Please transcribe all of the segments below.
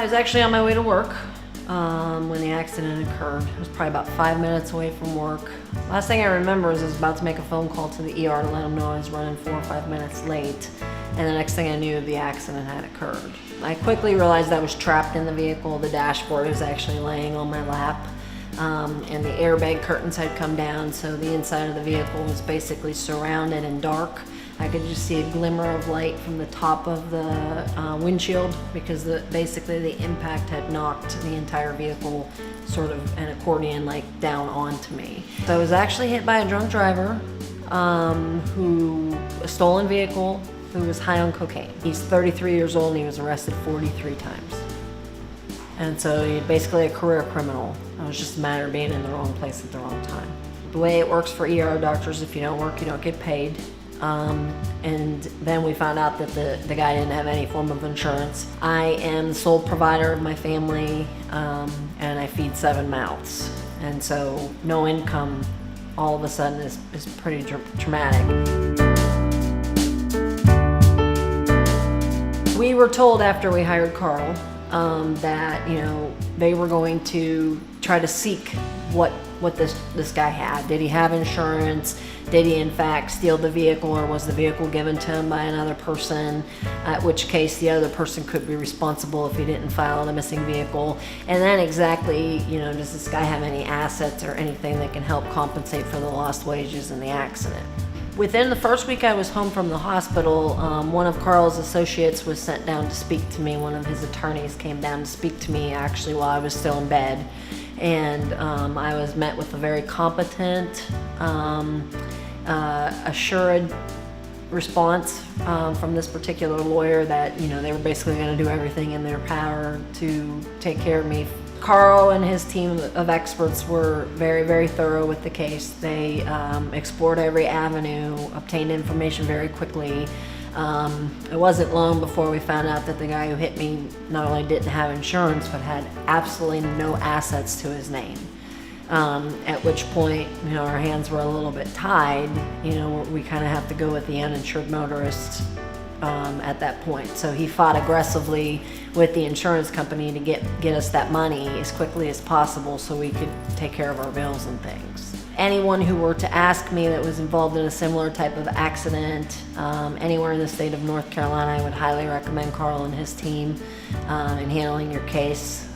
was actually on my way to work when the accident occurred. I was probably about 5 minutes away from work. Last thing I remember is I was about to make a phone call to the ER to let them know I was running 4 or 5 minutes late. And the next thing I knew, the accident had occurred. I quickly realized I was trapped in the vehicle. The dashboard was actually laying on my lap. And the airbag curtains had come down, so the inside of the vehicle was basically surrounded and dark. I could just see a glimmer of light from the top of the windshield because basically the impact had knocked the entire vehicle sort of an accordion like down onto me. So I was actually hit by a drunk driver a stolen vehicle, who was high on cocaine. He's 33 years old and he was arrested 43 times. And so he's basically a career criminal. It was just a matter of being in the wrong place at the wrong time. The way it works for ER doctors, if you don't work, you don't get paid. And then we found out that the guy didn't have any form of insurance. I am the sole provider of my family, and I feed 7 mouths. And so no income all of a sudden is pretty traumatic. We were told after we hired Carl that they were going to try to seek what this guy had. Did he have insurance? Did he in fact steal the vehicle, or was the vehicle given to him by another person? At which case the other person could be responsible if he didn't file a missing vehicle. And then exactly, does this guy have any assets or anything that can help compensate for the lost wages in the accident? Within the first week I was home from the hospital, one of Carl's associates was sent down to speak to me. One of his attorneys came down to speak to me actually while I was still in bed. And I was met with a very competent, assured response from this particular lawyer that they were basically going to do everything in their power to take care of me. Carl and his team of experts were very, very thorough with the case. They explored every avenue, obtained information very quickly. It wasn't long before we found out that the guy who hit me not only didn't have insurance, but had absolutely no assets to his name. At which point, our hands were a little bit tied. We kind of have to go with the uninsured motorist at that point. So he fought aggressively with the insurance company to get us that money as quickly as possible so we could take care of our bills and things. Anyone who were to ask me that was involved in a similar type of accident anywhere in the state of North Carolina, I would highly recommend Carl and his team in handling your case.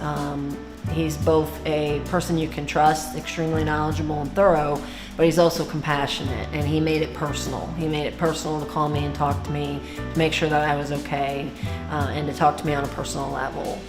He's both a person you can trust, extremely knowledgeable and thorough, but he's also compassionate, and he made it personal. He made it personal to call me and talk to me, to make sure that I was okay, and to talk to me on a personal level.